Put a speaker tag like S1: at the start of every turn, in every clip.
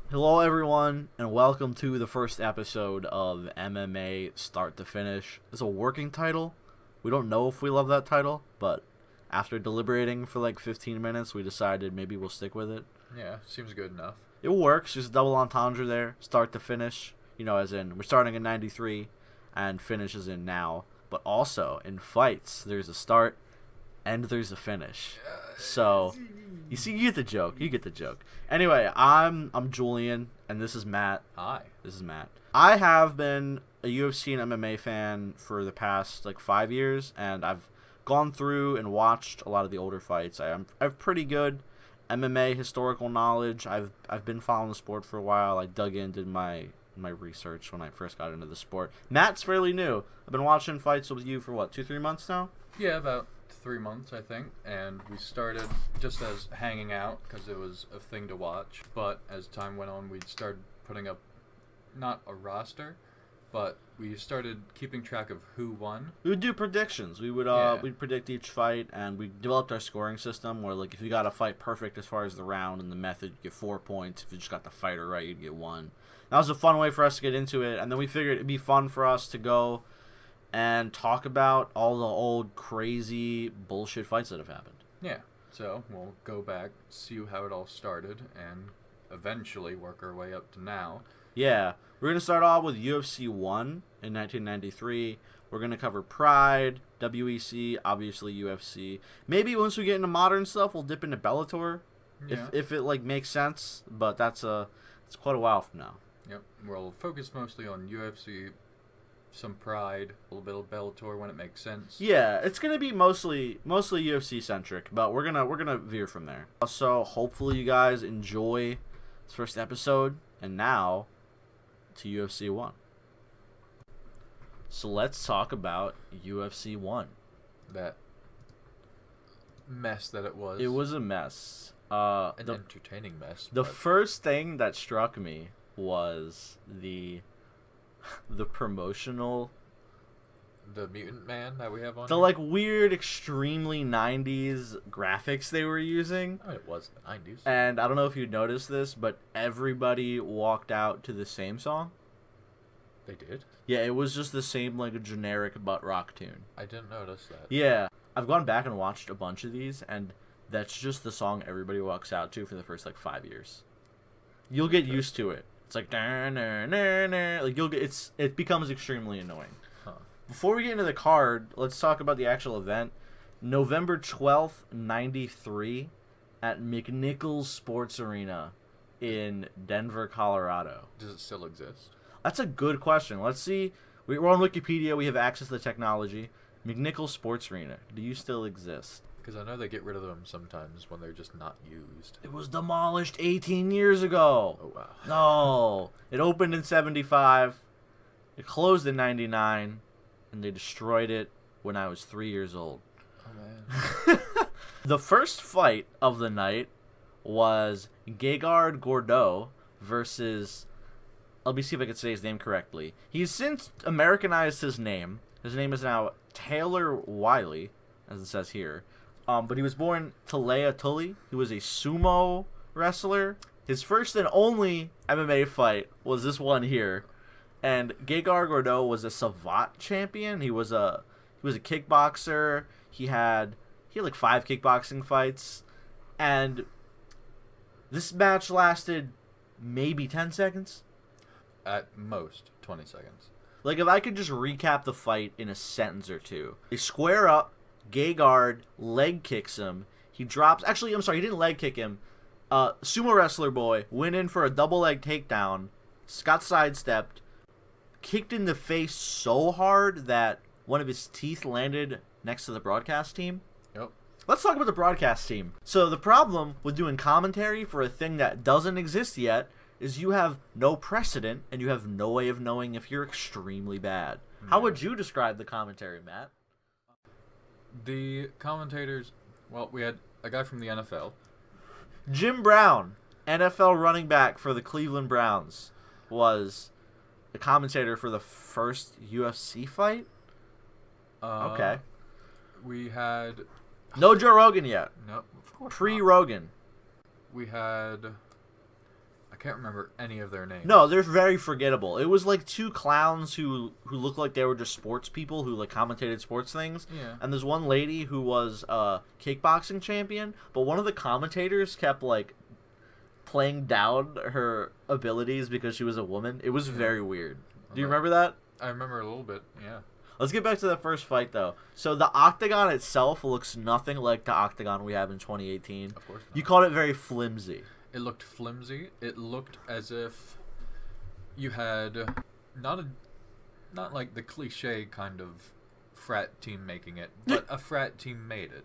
S1: Hello, everyone, and welcome to the first episode of MMA Start to Finish. It's a working title. We don't know if we love that title, but after deliberating for like 15 minutes, we decided maybe we'll stick with it.
S2: Yeah, seems good enough.
S1: It works. There's a double entendre there. Start to finish. As in, we're starting in 93 and finish is in now. But also, in fights, there's a start and there's a finish. So, you get the joke. You get the joke. Anyway, I'm Julian, and this is Matt.
S2: Hi.
S1: This is Matt. I have been a UFC and MMA fan for the past 5 years, and I've gone through and watched a lot of the older fights. I have pretty good MMA historical knowledge. I've been following the sport for a while. I dug in, did my research when I first got into the sport. Matt's fairly new. I've been watching fights with you for 2-3 months now?
S2: Yeah, about 3 months, I think. And we started just as hanging out because it was a thing to watch. But as time went on, we started putting up not a roster, but we started keeping track of who won.
S1: We would do predictions. We'd predict each fight, and we developed our scoring system where if you got a fight perfect as far as the round and the method, you get 4 points. If you just got the fighter right, you'd get 1. That was a fun way for us to get into it, and then we figured it'd be fun for us to go and talk about all the old crazy bullshit fights that have happened.
S2: Yeah, so we'll go back, see how it all started, and eventually work our way up to now.
S1: Yeah, we're going to start off with UFC 1 in 1993. We're going to cover Pride, WEC, obviously UFC. Maybe once we get into modern stuff, we'll dip into Bellator,
S2: Yeah.
S1: if it makes sense, but it's quite a while from now.
S2: Yep, we'll focus mostly on UFC, some Pride, a little bit of Bellator when it makes sense.
S1: Yeah, it's gonna be mostly UFC centric, but we're gonna veer from there. So hopefully you guys enjoy this first episode, and now to UFC 1. So let's talk about UFC 1.
S2: That mess that it was.
S1: It was a mess.
S2: An entertaining mess.
S1: The first thing that struck me was the promotional,
S2: the mutant man that we have on
S1: the
S2: here?
S1: weird, extremely 90s graphics they were using.
S2: Oh, it was the 90s.
S1: And I don't know if you noticed this, but everybody walked out to the same song.
S2: They did?
S1: Yeah, it was just the same generic butt rock tune.
S2: I didn't notice that.
S1: Yeah, I've gone back and watched a bunch of these, and that's just the song everybody walks out to for the first 5 years. You'll get used to it. It's it becomes extremely annoying.
S2: Huh.
S1: Before we get into the card, let's talk about the actual event. November 12th, 93 at McNichols Sports Arena in Denver, Colorado.
S2: Does it still exist?
S1: That's a good question. Let's see. We're on Wikipedia. We have access to the technology. McNichols Sports Arena. Do you still exist?
S2: Because I know they get rid of them sometimes when they're just not used.
S1: It was demolished 18 years ago.
S2: Oh, wow.
S1: No. It opened in 75. It closed in 99. And they destroyed it when I was 3 years old.
S2: Oh, man.
S1: The first fight of the night was Gegard Gordeau versus... Let me see if I can say his name correctly. He's since Americanized his name. His name is now Taylor Wiley, as it says here. But he was born Talea Tully. He was a sumo wrestler. His first and only MMA fight was this one here. And Gegard Gordeau was a Savate champion. He was a kickboxer. He had 5 kickboxing fights. And this match lasted maybe 10 seconds.
S2: At most, 20 seconds.
S1: If I could just recap the fight in a sentence or two. They square up. Gegard leg kicks him. He drops... Actually, I'm sorry, he didn't leg kick him. Sumo wrestler boy went in for a double leg takedown. Got sidestepped. Kicked in the face so hard that one of his teeth landed next to the broadcast team.
S2: Yep.
S1: Let's talk about the broadcast team. So the problem with doing commentary for a thing that doesn't exist yet is you have no precedent and you have no way of knowing if you're extremely bad. How would you describe the commentary, Matt?
S2: The commentators, well, we had a guy from the NFL.
S1: Jim Brown, NFL running back for the Cleveland Browns, was the commentator for the first UFC fight. Okay.
S2: We had...
S1: No Joe Rogan yet.
S2: No, of course
S1: Pre-Rogan.
S2: We had... I can't remember any of their names.
S1: No, they're very forgettable. It was like two clowns who looked like they were just sports people who like commentated sports things.
S2: Yeah.
S1: And there's one lady who was a kickboxing champion, but one of the commentators kept like playing down her abilities because she was a woman. It was very weird. Do you remember that?
S2: I remember a little bit, yeah.
S1: Let's get back to the first fight, though. So the octagon itself looks nothing like the octagon we have in 2018.
S2: Of course not.
S1: You called it very flimsy.
S2: It looked flimsy. It looked as if you had not like the cliche kind of frat team making it, but a frat team made it,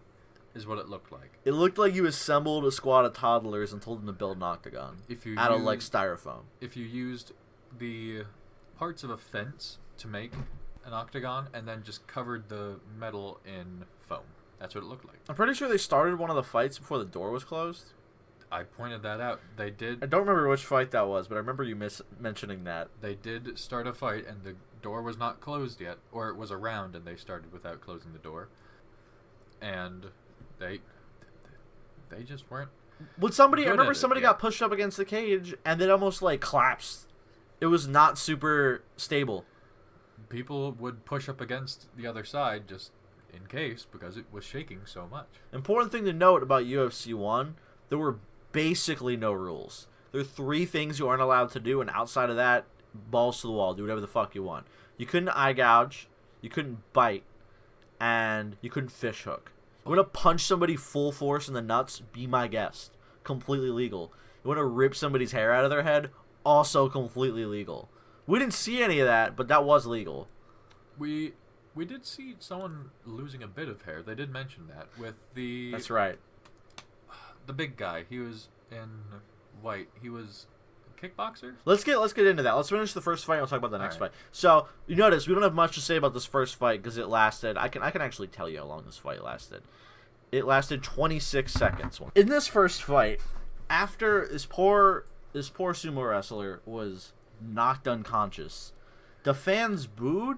S2: is what it looked like.
S1: It looked like you assembled a squad of toddlers and told them to build an octagon out of like styrofoam.
S2: If you used the parts of a fence to make an octagon and then just covered the metal in foam, that's what it looked like.
S1: I'm pretty sure they started one of the fights before the door was closed.
S2: I pointed that out. They did.
S1: I don't remember which fight that was, but I remember you mentioning that.
S2: They did start a fight, and the door was not closed yet, or it was around, and they started without closing the door. And they just weren't.
S1: When somebody, I
S2: good
S1: remember
S2: at it,
S1: somebody
S2: yeah.
S1: got pushed up against the cage, and it almost like collapsed. It was not super stable.
S2: People would push up against the other side just in case, because it was shaking so much.
S1: Important thing to note about UFC 1, there were basically no rules. There are 3 things you aren't allowed to do, and outside of that, balls to the wall, do whatever the fuck you want. You couldn't eye gouge, you couldn't bite, and you couldn't fish hook. You want to punch somebody full force in the nuts? Be my guest. Completely legal. You want to rip somebody's hair out of their head? Also completely legal. We didn't see any of that, but that was legal.
S2: We did see someone losing a bit of hair. They did mention that with the...
S1: That's right.
S2: The big guy. He was in white. He was a kickboxer?
S1: Let's get into that. Let's finish the first fight and we'll talk about the next
S2: All right.
S1: fight. So, you notice we don't have much to say about this first fight because it lasted... I can actually tell you how long this fight lasted. It lasted 26 seconds. In this first fight, after this poor sumo wrestler was knocked unconscious, the fans booed.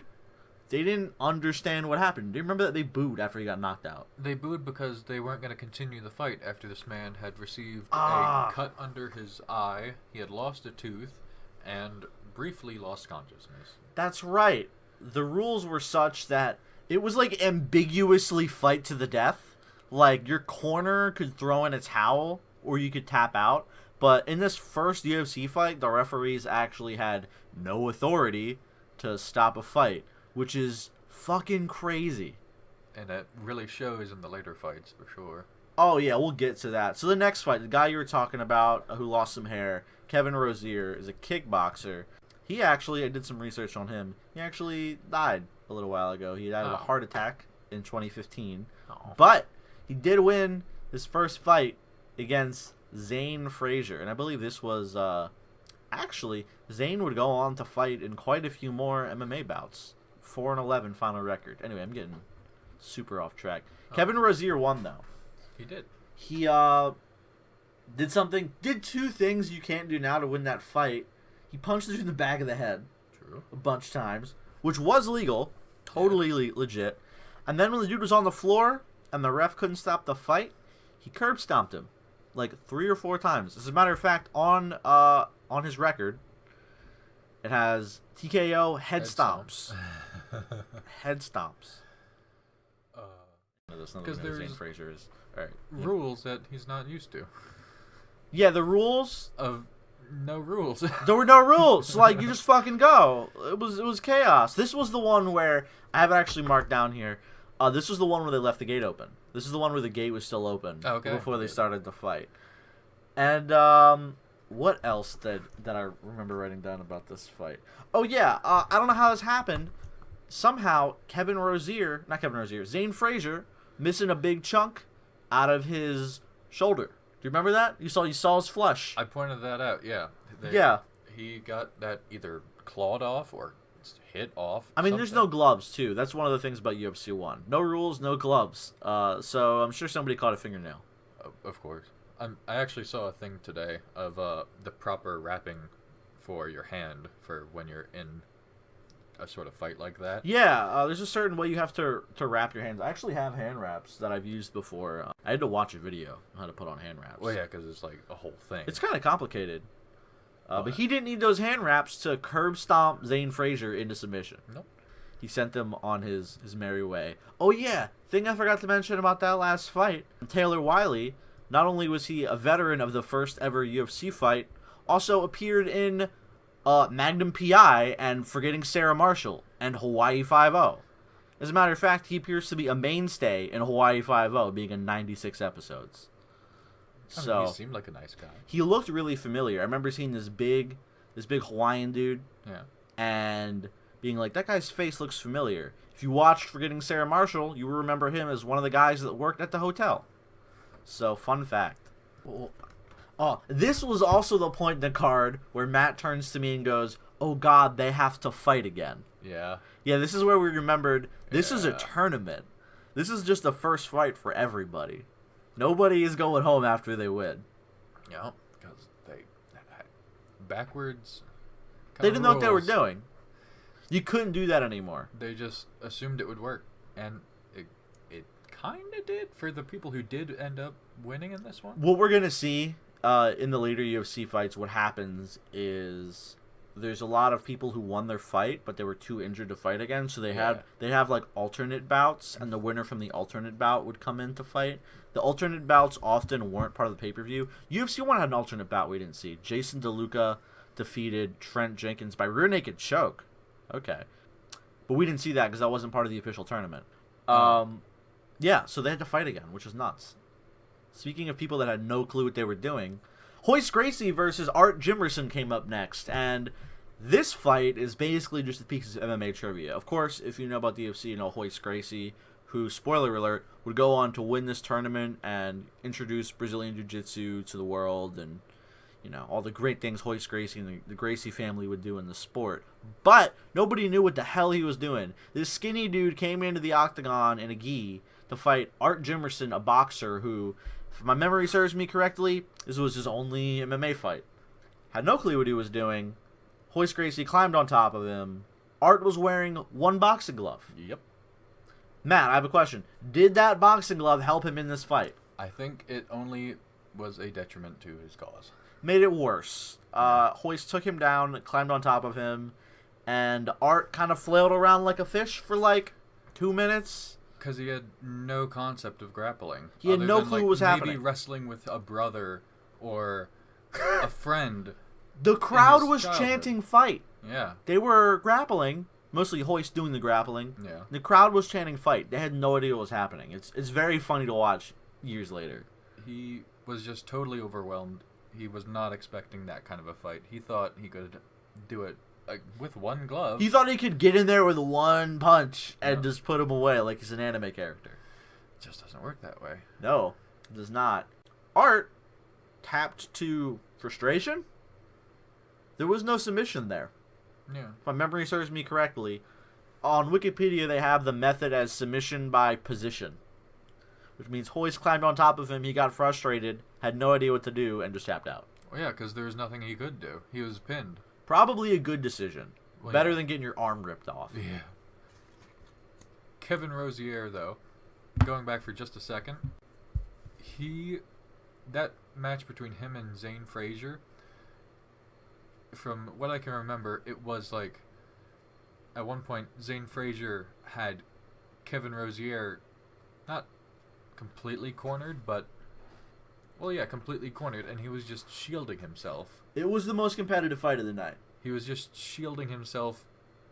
S1: They didn't understand what happened. Do you remember that they booed after he got knocked out?
S2: They booed because they weren't going to continue the fight after this man had received a cut under his eye. He had lost a tooth and briefly lost consciousness.
S1: That's right. The rules were such that it was like ambiguously fight to the death. Like your corner could throw in a towel or you could tap out. But in this first UFC fight, the referees actually had no authority to stop a fight, which is fucking crazy.
S2: And it really shows in the later fights, for sure.
S1: Oh, yeah, we'll get to that. So the next fight, the guy you were talking about who lost some hair, Kevin Rozier, is a kickboxer. He actually, I did some research on him, he actually died a little while ago. He died of a heart attack in 2015.
S2: Oh.
S1: But he did win his first fight against Zane Frazier. And I believe this was, actually, Zane would go on to fight in quite a few more MMA bouts. 4-11 final record. Anyway, I'm getting super off track. Kevin Rozier won, though.
S2: He did.
S1: He did 2 things you can't do now to win that fight. He punched the dude in the back of the head.
S2: True.
S1: A bunch of times, which was legal, totally legit. And then when the dude was on the floor and the ref couldn't stop the fight, he curb stomped him like 3 or 4 times. As a matter of fact, on his record, it has TKO head stomps. Head stomps.
S2: Because there's
S1: Zane Frazier is all right.
S2: rules that he's not used to.
S1: Yeah, the rules
S2: Of no rules.
S1: there were no rules. Like you just fucking go. It was chaos. This was the one where I have it actually marked down here. This was the one where they left the gate open. This is the one where the gate was still open before they started the fight. And what else that I remember writing down about this fight? Oh yeah, I don't know how this happened. Somehow Zane Frazier missing a big chunk out of his shoulder. Do you remember that? You saw his flesh.
S2: I pointed that out, yeah.
S1: Yeah.
S2: He got that either clawed off or hit off.
S1: I mean, there's no gloves, too. That's one of the things about UFC 1. No rules, no gloves. So I'm sure somebody caught a fingernail.
S2: Of course. I actually saw a thing today of the proper wrapping for your hand for when you're in a sort of fight like that.
S1: Yeah, there's a certain way you have to wrap your hands. I actually have hand wraps that I've used before. I had to watch a video on how to put on hand wraps.
S2: Well, yeah, because it's like a whole thing.
S1: It's kind of complicated. But he didn't need those hand wraps to curb stomp Zane Frazier into submission.
S2: Nope.
S1: He sent them on his merry way. Oh, yeah. Thing I forgot to mention about that last fight. Taylor Wiley, not only was he a veteran of the first ever UFC fight, also appeared in Magnum P.I. and Forgetting Sarah Marshall and Hawaii 5-0. As a matter of fact, he appears to be a mainstay in Hawaii 5-0, being in 96 episodes. So
S2: he seemed like a nice guy.
S1: He looked really familiar. I remember seeing this big Hawaiian dude.
S2: Yeah.
S1: And being like, that guy's face looks familiar. If you watched Forgetting Sarah Marshall, you will remember him as one of the guys that worked at the hotel. So, fun fact. Oh, this was also the point in the card where Matt turns to me and goes, oh God, they have to fight again.
S2: Yeah.
S1: Yeah, this is where we remembered, this is a tournament. This is just the first fight for everybody. Nobody is going home after they win.
S2: Yeah, because they backwards.
S1: They didn't know what they were doing. You couldn't do that anymore.
S2: They just assumed it would work, and it kind of did for the people who did end up winning in this one.
S1: What we're gonna see in the later UFC fights, what happens is there's a lot of people who won their fight, but they were too injured to fight again, so they have like alternate bouts, and the winner from the alternate bout would come in to fight. The alternate bouts often weren't part of the pay-per-view. UFC 1 had an alternate bout we didn't see. Jason DeLuca defeated Trent Jenkins by rear naked choke. Okay. But we didn't see that because that wasn't part of the official tournament. Yeah, so they had to fight again, which is nuts. Speaking of people that had no clue what they were doing, Royce Gracie versus Art Jimerson came up next, and this fight is basically just a piece of MMA trivia. Of course, if you know about the UFC, you know Royce Gracie, who, spoiler alert, would go on to win this tournament and introduce Brazilian Jiu-Jitsu to the world, and you know all the great things Royce Gracie and the Gracie family would do in the sport. But nobody knew what the hell he was doing. This skinny dude came into the octagon in a gi to fight Art Jimerson, a boxer who, if my memory serves me correctly, this was his only MMA fight. Had no clue what he was doing. Royce Gracie climbed on top of him. Art was wearing one boxing glove.
S2: Yep.
S1: Matt, I have a question. Did that boxing glove help him in this fight?
S2: I think it only was a detriment to his cause.
S1: Made it worse. Royce took him down, climbed on top of him, and Art kind of flailed around like a fish for like 2 minutes.
S2: Because he had no concept of grappling.
S1: He had no clue what was happening.
S2: Maybe wrestling with a brother or a friend.
S1: The crowd was chanting fight.
S2: Yeah.
S1: They were grappling. Mostly Royce doing the grappling.
S2: Yeah.
S1: The crowd was chanting fight. They had no idea what was happening. It's very funny to watch years later.
S2: He was just totally overwhelmed. He was not expecting that kind of a fight. He thought he could do it with one glove.
S1: He thought he could get in there with one punch and just put him away like he's an anime character.
S2: It just doesn't work that way.
S1: No, it does not. Art tapped to frustration. There was no submission there.
S2: Yeah.
S1: If my memory serves me correctly, on Wikipedia they have the method as submission by position, which means Royce climbed on top of him, he got frustrated, had no idea what to do, and just tapped out.
S2: Well, yeah, because there was nothing he could do. He was pinned.
S1: Probably a good decision.
S2: Well,
S1: Better than getting your arm ripped off.
S2: Yeah. Kevin Rosier, though, going back for just a second, that match between him and Zane Frazier, from what I can remember, it was like, at one point, Zane Frazier had Kevin Rosier not completely cornered, but, well, yeah, completely cornered, and he was just shielding himself.
S1: It was the most competitive fight of the night.
S2: He was just shielding himself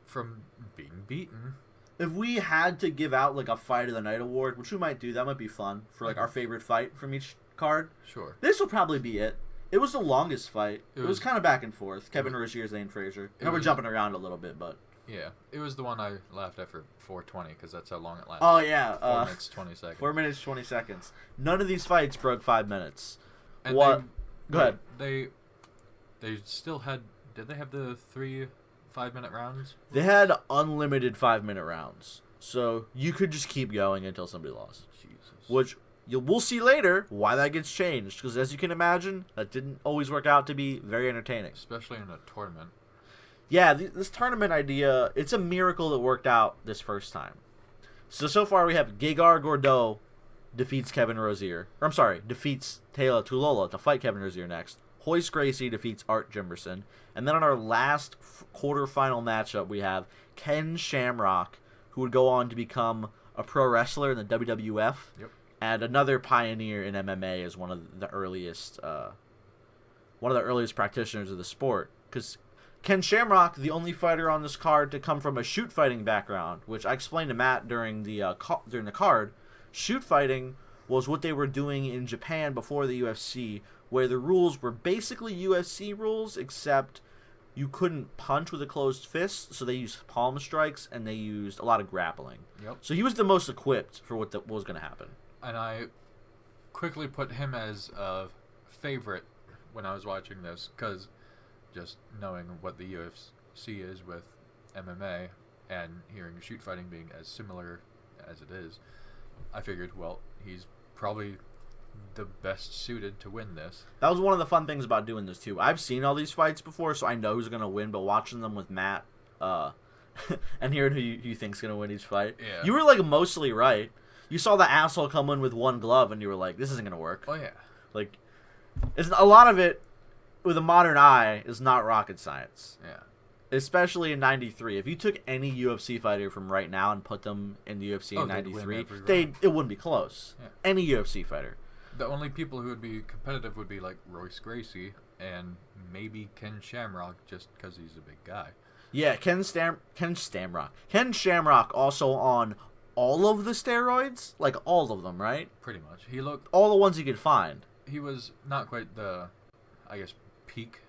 S2: from being beaten.
S1: If we had to give out, like, a Fight of the Night award, which we might do, that might be fun, for, like, our favorite fight from each card.
S2: Sure.
S1: This will probably be it. It was the longest fight. It was kind of back and forth. Kevin Rosier, Zane Frazier. We're jumping around a little bit, but...
S2: Yeah. It was the one I laughed at for 4:20, because that's how long it lasted.
S1: Oh, yeah.
S2: 4 minutes, 20 seconds.
S1: 4 minutes, 20 seconds. None of these fights broke 5 minutes.
S2: And
S1: what? Go ahead.
S2: They still had... Did they have the 3 5-minute rounds?
S1: They had unlimited 5-minute rounds. So you could just keep going until somebody lost.
S2: Jesus.
S1: Which... we'll see later why that gets changed, because as you can imagine, that didn't always work out to be very entertaining.
S2: Especially in a tournament.
S1: Yeah, this tournament idea, it's a miracle that worked out this first time. So far we have Gegard Gordeau defeats Kevin Rosier. Or, I'm sorry, defeats Taylor Tulola to fight Kevin Rosier next. Royce Gracie defeats Art Jimmerson. And then on our last quarterfinal matchup, we have Ken Shamrock, who would go on to become a pro wrestler in the WWF.
S2: Yep.
S1: And another pioneer in MMA as one of the earliest practitioners of the sport. Because Ken Shamrock, the only fighter on this card to come from a shoot fighting background, which I explained to Matt during the card. Shoot fighting was what they were doing in Japan before the UFC, where the rules were basically UFC rules, except you couldn't punch with a closed fist, so they used palm strikes, and they used a lot of grappling.
S2: Yep.
S1: So he was the most equipped for what was going to happen.
S2: And I quickly put him as a favorite when I was watching this, because just knowing what the UFC is with MMA and hearing shoot fighting being as similar as it is, I figured, well, he's probably the best suited to win this.
S1: That was one of the fun things about doing this, too. I've seen all these fights before, so I know who's going to win, but watching them with Matt and hearing who you think's going to win each fight, you were, like, mostly right. You saw the asshole come in with one glove, and you were like, this isn't going to work.
S2: Oh, yeah.
S1: Like, a lot of it, with a modern eye, is not rocket science.
S2: Yeah.
S1: Especially in 93. If you took any UFC fighter from right now and put them in the UFC in 93, it wouldn't be close. Yeah. Any UFC fighter.
S2: The only people who would be competitive would be like Royce Gracie and maybe Ken Shamrock, just because he's a big guy.
S1: Yeah, Ken Shamrock also on all of the steroids? Like, all of them, right?
S2: Pretty much. He looked...
S1: all the ones he could find.
S2: He was not quite the, I guess, peak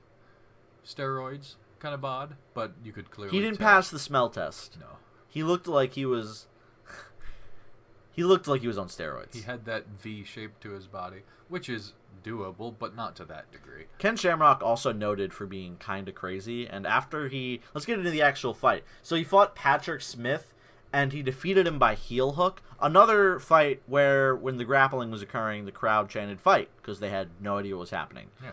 S2: steroids kind of bod, but you could clearly
S1: He didn't pass the smell test.
S2: No.
S1: He looked like he was... he looked like he was on steroids.
S2: He had that V shape to his body, which is doable, but not to that degree.
S1: Ken Shamrock also noted for being kind of crazy, and after let's get into the actual fight. So he fought Patrick Smith, and he defeated him by heel hook. Another fight where, when the grappling was occurring, the crowd chanted fight, because they had no idea what was happening.
S2: Yeah.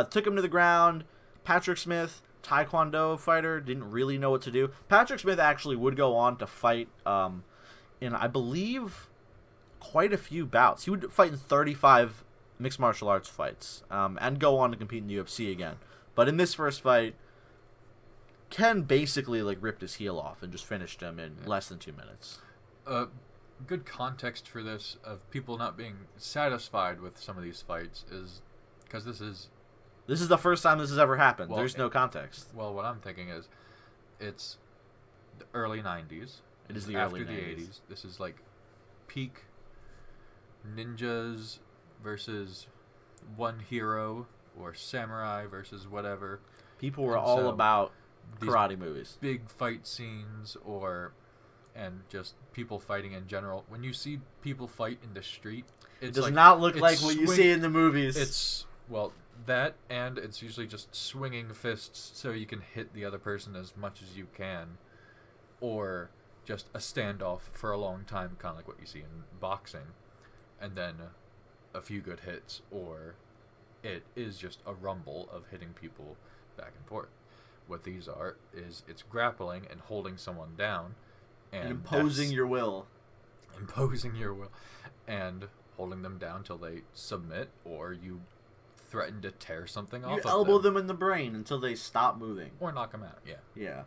S1: Took him to the ground. Patrick Smith, Taekwondo fighter, didn't really know what to do. Patrick Smith actually would go on to fight in, I believe, quite a few bouts. He would fight in 35 mixed martial arts fights and go on to compete in the UFC again. But in this first fight, Ken basically ripped his heel off and just finished him in less than 2 minutes.
S2: Good context for this of people not being satisfied with some of these fights is because this is
S1: the first time this has ever happened.
S2: Well,
S1: there's no context.
S2: Well, what I'm thinking is it's the early 90s.
S1: It is the
S2: after
S1: early
S2: the
S1: 90s.
S2: 80s. This is like peak ninjas versus one hero or samurai versus whatever.
S1: People were all about karate movies.
S2: Big fight scenes and just people fighting in general. When you see people fight in the street,
S1: it does not look like what you see in the movies.
S2: It's, well, that, and it's usually just swinging fists so you can hit the other person as much as you can. Or just a standoff for a long time, kind of like what you see in boxing. And then a few good hits, or it is just a rumble of hitting people back and forth. What these are is it's grappling and holding someone down. And
S1: imposing your will.
S2: Imposing your will. And holding them down till they submit, or you threaten to tear something off of them.
S1: You elbow them in the brain until they stop moving.
S2: Or knock them out, yeah.
S1: Yeah.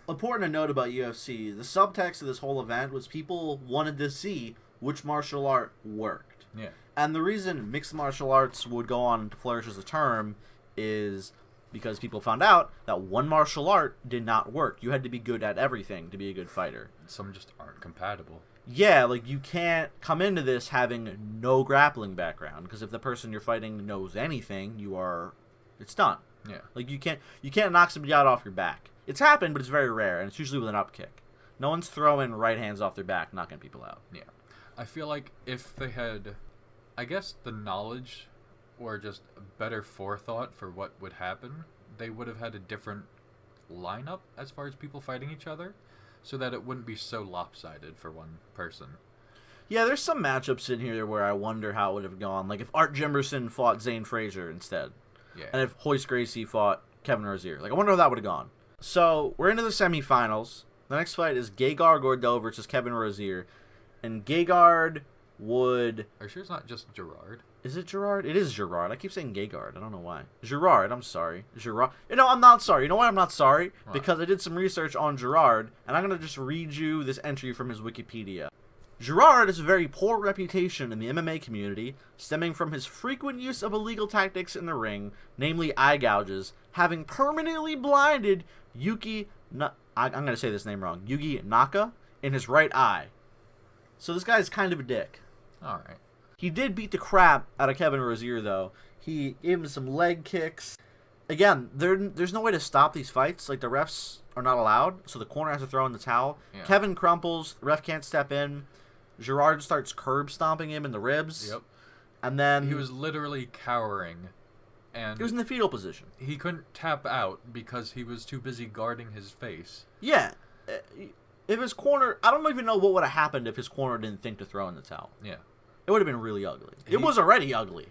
S1: Important to note about UFC, the subtext of this whole event was people wanted to see which martial art worked.
S2: Yeah.
S1: And the reason mixed martial arts would go on to flourish as a term is because people found out that one martial art did not work. You had to be good at everything to be a good fighter.
S2: Some just aren't compatible.
S1: Yeah, you can't come into this having no grappling background, because if the person you're fighting knows anything, it's done.
S2: Yeah.
S1: You can't knock somebody out off your back. It's happened, but it's very rare, and it's usually with an up kick. No one's throwing right hands off their back, knocking people out.
S2: Yeah. I feel like if they had, I guess, the knowledge or just better forethought for what would happen, they would have had a different lineup as far as people fighting each other, so that it wouldn't be so lopsided for one person.
S1: Yeah, there's some matchups in here where I wonder how it would have gone. Like if Art Jimmerson fought Zane Frazier instead.
S2: Yeah.
S1: And if Royce Gracie fought Kevin Rozier. I wonder how that would have gone. So, we're into the semifinals. The next fight is Gegard Gordeau versus Kevin Rozier. And Gegard would...
S2: Are you sure it's not just Gerard?
S1: Is it Gerard? It is Gerard. I keep saying Gegard. I don't know why. Gerard, I'm sorry. Gerard. I'm not sorry. You know why I'm not sorry?
S2: What?
S1: Because I did some research on Gerard, and I'm going to just read you this entry from his Wikipedia. Gerard has a very poor reputation in the MMA community, stemming from his frequent use of illegal tactics in the ring, namely eye gouges, having permanently blinded I'm going to say this name wrong, Yugi Naka, in his right eye. So this guy's kind of a dick.
S2: Alright.
S1: He did beat the crap out of Kevin Rozier, though. He gave him some leg kicks. Again, there's no way to stop these fights. Like, the refs are not allowed, so the corner has to throw in the towel. Yeah. Kevin crumples. The ref can't step in. Gerard starts curb stomping him in the ribs.
S2: Yep.
S1: And then...
S2: He was literally cowering. And
S1: he was in the fetal position.
S2: He couldn't tap out because he was too busy guarding his face.
S1: Yeah. If his corner... I don't even know what would have happened if his corner didn't think to throw in the towel.
S2: Yeah.
S1: It would have been really ugly. It was already ugly.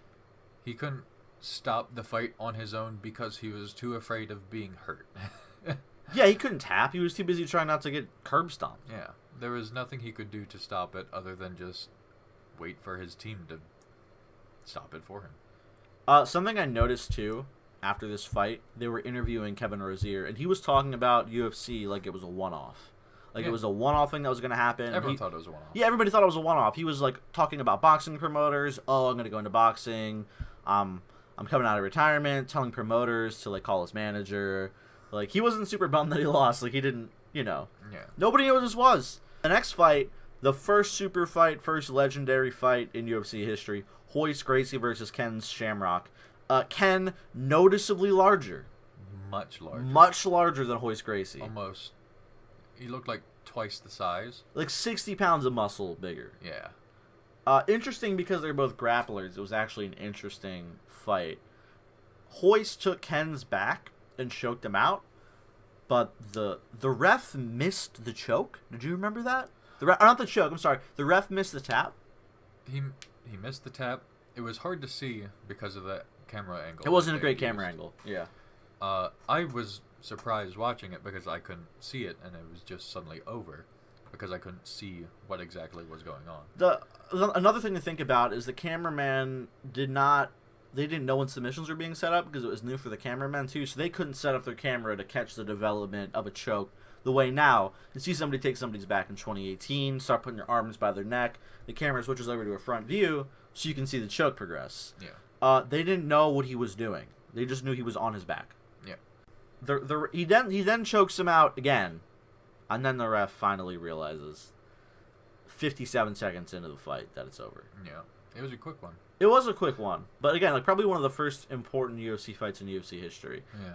S2: He couldn't stop the fight on his own because he was too afraid of being hurt.
S1: Yeah, he couldn't tap. He was too busy trying not to get curb stomped.
S2: Yeah. There was nothing he could do to stop it other than just wait for his team to stop it for him.
S1: Something I noticed, too, after this fight, they were interviewing Kevin Rozier, and he was talking about UFC like it was a one-off. Like, it was a one-off thing that was going to happen.
S2: Everyone thought it was a one-off.
S1: Yeah, everybody thought it was a one-off. He was, like, talking about boxing promoters. Oh, I'm going to go into boxing. I'm coming out of retirement, telling promoters to, like, call his manager. Like, he wasn't super bummed that he lost. Like, he didn't, Yeah. Nobody knew what this was. The next fight, the first super fight, first legendary fight in UFC history, Royce Gracie versus Ken Shamrock. Ken, noticeably larger.
S2: Much larger.
S1: Much larger than Royce Gracie.
S2: Almost. He looked like twice the size.
S1: Like 60 pounds of muscle bigger.
S2: Yeah.
S1: Interesting because they're both grapplers. It was actually an interesting fight. Royce took Ken's back and choked him out, but the ref missed the choke. Did you remember that? Not the choke, I'm sorry. The ref missed the tap.
S2: He missed the tap. It was hard to see because of that camera angle.
S1: It wasn't a great camera angle. Yeah.
S2: I was surprised watching it because I couldn't see it, and it was just suddenly over because I couldn't see what exactly was going on.
S1: Another thing to think about is the cameraman didn't know when submissions were being set up because it was new for the cameraman too, so they couldn't set up their camera to catch the development of a choke the way now. You see somebody take somebody's back in 2018, start putting their arms by their neck, the camera switches over to a front view so you can see the choke progress.
S2: Yeah.
S1: They didn't know what he was doing. They just knew he was on his back.
S2: Yeah.
S1: He then chokes him out again, and then the ref finally realizes 57 seconds into the fight that it's over.
S2: Yeah. It was a quick one.
S1: It was a quick one. But again, like probably one of the first important UFC fights in UFC history.
S2: Yeah.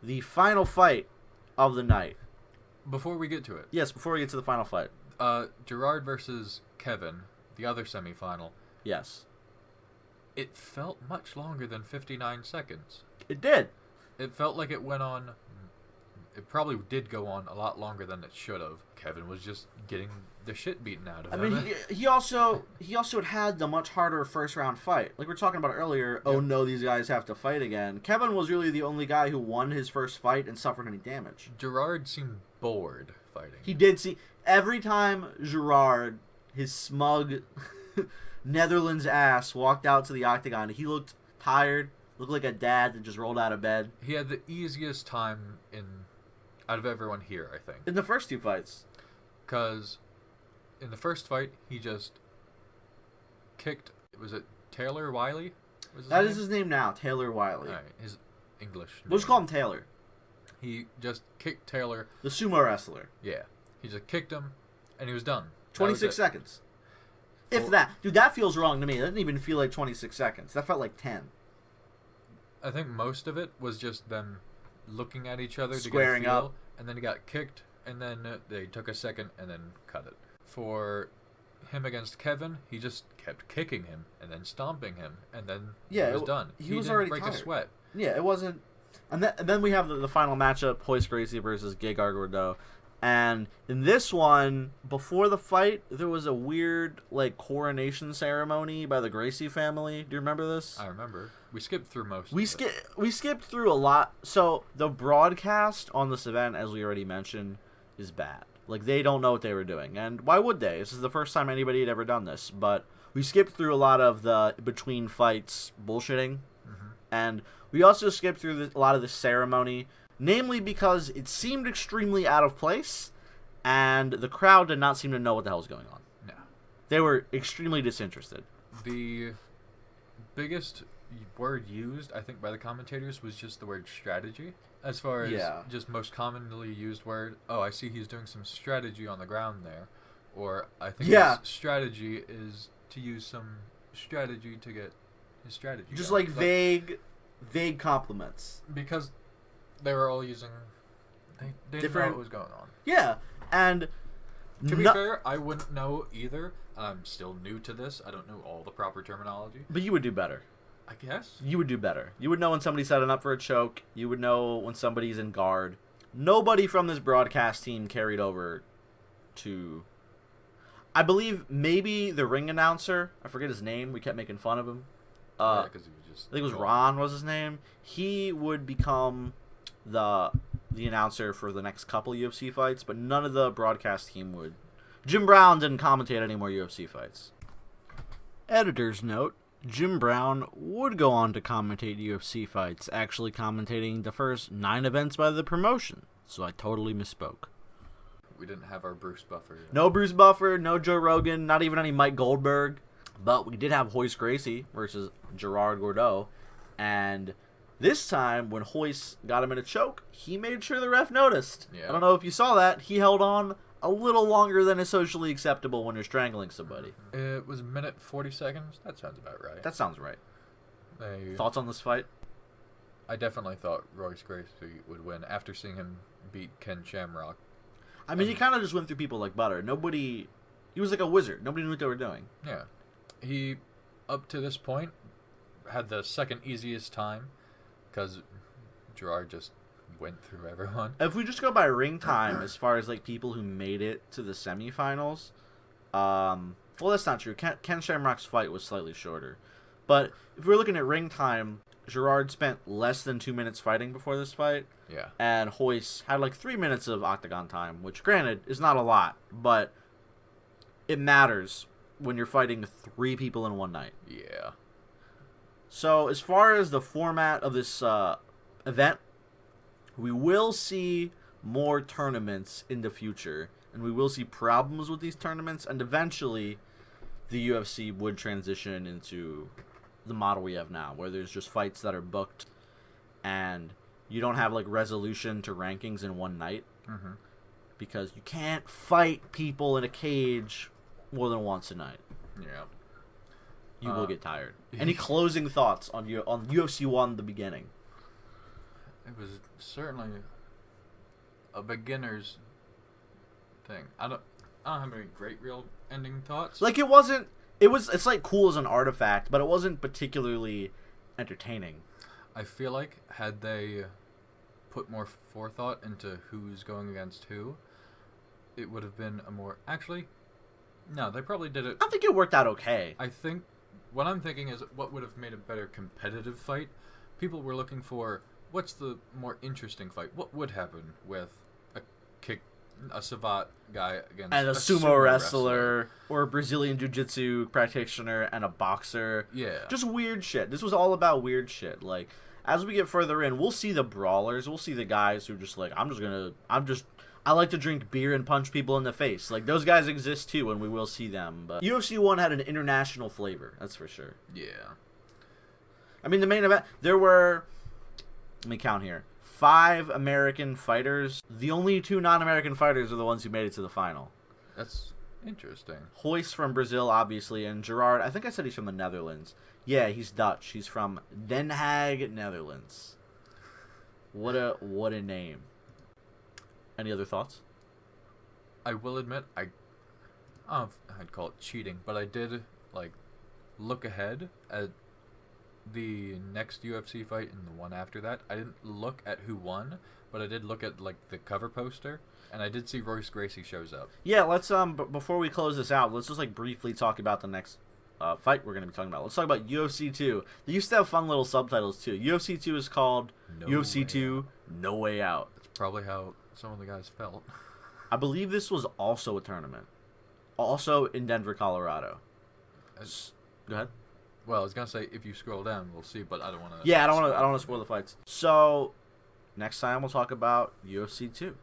S1: The final fight of the night.
S2: Before we get to it.
S1: Yes, before we get to the final fight.
S2: Gerard versus Kevin, the other semifinal.
S1: Yes.
S2: It felt much longer than 59 seconds.
S1: It did.
S2: It felt like it went on... It probably did go on a lot longer than it should have. Kevin was just getting the shit beaten out of him.
S1: I mean, he also had the much harder first round fight. Like we were talking about earlier, oh no, these guys have to fight again. Kevin was really the only guy who won his first fight and suffered any damage.
S2: Gerard seemed bored fighting.
S1: He did see... Every time Gerard, his smug Netherlands ass, walked out to the octagon, he looked tired, looked like a dad that just rolled out of bed.
S2: He had the easiest time out of everyone here, I think.
S1: In the first two fights.
S2: Because in the first fight, he just kicked... Was it Taylor Wiley?
S1: That is his name now, Taylor Wiley.
S2: All right, his English name.
S1: We'll just call him Taylor.
S2: He just kicked Taylor.
S1: The sumo wrestler.
S2: Yeah. He just kicked him, and he was done.
S1: 26 seconds. If that. Dude, that feels wrong to me. That didn't even feel like 26 seconds. That felt like 10.
S2: I think most of it was just them looking at each other
S1: squaring
S2: to get a feel,
S1: up,
S2: and then he got kicked, and then they took a second and then cut it. For him against Kevin, he just kept kicking him and then stomping him, and then it was done.
S1: He was
S2: didn't
S1: already
S2: break
S1: tired.
S2: a sweat.
S1: Yeah, it wasn't. And then we have the final matchup: Royce Gracie versus Gegard Gordeau. And in this one, before the fight, there was a weird coronation ceremony by the Gracie family. Do you remember this?
S2: I remember. We skipped through most.
S1: We skipped through a lot. So the broadcast on this event, as we already mentioned, is bad. Like, they don't know what they were doing, and why would they? This is the first time anybody had ever done this. But we skipped through a lot of the between fights bullshitting, and we also skipped through a lot of the ceremony, namely because it seemed extremely out of place, and the crowd did not seem to know what the hell was going on.
S2: No.
S1: They were extremely disinterested.
S2: The biggest word used, I think, by the commentators was just the word strategy. As far as just most commonly used word, I see he's doing some strategy on the ground there. Or I think his strategy is to use some strategy to get his strategy.
S1: Just like vague compliments.
S2: Because they were all using... They didn't know what was going on.
S1: Yeah, and...
S2: To be fair, I wouldn't know either. I'm still new to this. I don't know all the proper terminology.
S1: But you would do better.
S2: I guess.
S1: You would do better. You would know when somebody's setting up for a choke. You would know when somebody's in guard. Nobody from this broadcast team carried over to... I believe maybe the ring announcer. I forget his name. We kept making fun of him.
S2: Yeah, because he was just...
S1: I think it was Ron was his name. He would become the announcer for the next couple UFC fights, but none of the broadcast team would. Jim Brown didn't commentate any more UFC fights. Editor's note. Jim Brown would go on to commentate UFC fights, actually commentating the first 9 events by the promotion, so I totally misspoke.
S2: We didn't have our Bruce Buffer yet.
S1: No Bruce Buffer, no Joe Rogan, not even any Mike Goldberg, but we did have Royce Gracie versus Gerard Gordeau, and this time when Royce got him in a choke, he made sure the ref noticed.
S2: Yeah.
S1: I don't know if you saw that, he held on a little longer than is socially acceptable when you're strangling somebody.
S2: It was a minute 40 seconds. That sounds about right.
S1: That sounds right. Thoughts on this fight?
S2: I definitely thought Royce Gracie would win after seeing him beat Ken Shamrock.
S1: I mean, he kind of just went through people like butter. He was like a wizard. Nobody knew what they were doing.
S2: Yeah. He, up to this point, had the second easiest time because Gerard just went through everyone.
S1: If we just go by ring time, as far as like people who made it to the semifinals, well, that's not true. Ken Shamrock's fight was slightly shorter, but if we're looking at ring time, Gerard spent less than 2 minutes fighting before this fight.
S2: Yeah. And
S1: Royce had like 3 minutes of octagon time, which granted is not a lot, but it matters when you're fighting 3 people in one night.
S2: Yeah.
S1: So as far as the format of this event, we will see more tournaments in the future, and we will see problems with these tournaments, and eventually the UFC would transition into the model we have now, where there's just fights that are booked, and you don't have like resolution to rankings in one night, because you can't fight people in a cage more than once a night.
S2: Yeah.
S1: You will get tired. Any closing thoughts on UFC 1, the beginning?
S2: It was certainly a beginner's thing. I don't have any great real ending thoughts.
S1: Like it's like cool as an artifact, but it wasn't particularly entertaining.
S2: I feel like had they put more forethought into who's going against who, it would have been a more... Actually, no, they probably did it...
S1: I think it worked out okay.
S2: I think what I'm thinking is what would have made a better competitive fight. People were looking for... What's the more interesting fight? What would happen with a Savate guy against
S1: and a sumo wrestler or a Brazilian jiu-jitsu practitioner and a boxer?
S2: Yeah.
S1: Just weird shit. This was all about weird shit. Like, as we get further in, we'll see the brawlers. We'll see the guys who just like, I like to drink beer and punch people in the face. Like, those guys exist too, and we will see them. But UFC 1 had an international flavor, that's for sure.
S2: Yeah.
S1: I mean, the main event, there were... Let me count here. 5 American fighters. The only 2 non-American fighters are the ones who made it to the final.
S2: That's interesting.
S1: Royce from Brazil, obviously, and Gerard, I think I said he's from the Netherlands. Yeah, he's Dutch. He's from Den Haag, Netherlands. What a name. Any other thoughts?
S2: I will admit, I don't know if I'd call it cheating, but I did, like, look ahead at the next UFC fight and the one after that. I didn't look at who won, but I did look at like the cover poster, and I did see Royce Gracie shows up.
S1: Yeah, let's before we close this out, let's just like briefly talk about the next fight we're going to be talking about. Let's talk about UFC 2. They used to have fun little subtitles too. UFC 2 is called UFC 2 No Way Out.
S2: That's probably how some of the guys felt.
S1: I believe this was also a tournament. Also in Denver, Colorado. Go ahead.
S2: Well, I was gonna say if you scroll down, we'll see, but I don't want to.
S1: Yeah, I don't want to spoil the fights. So, next time we'll talk about UFC 2.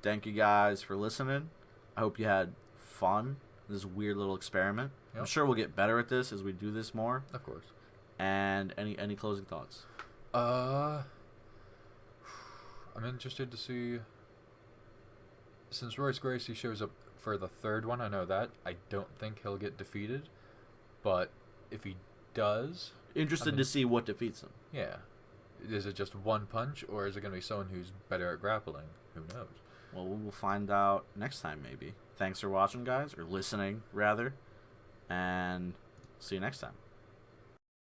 S1: Thank you guys for listening. I hope you had fun. This weird little experiment. Yep. I'm sure we'll get better at this as we do this more.
S2: Of course.
S1: And any closing thoughts?
S2: I'm interested to see. Since Royce Gracie shows up for the third one, I know that. I don't think he'll get defeated. But if he does...
S1: Interested to see what defeats him.
S2: Yeah. Is it just one punch, or is it going to be someone who's better at grappling? Who knows?
S1: Well, we'll find out next time, maybe. Thanks for watching, guys. Or listening, rather. And see you next time.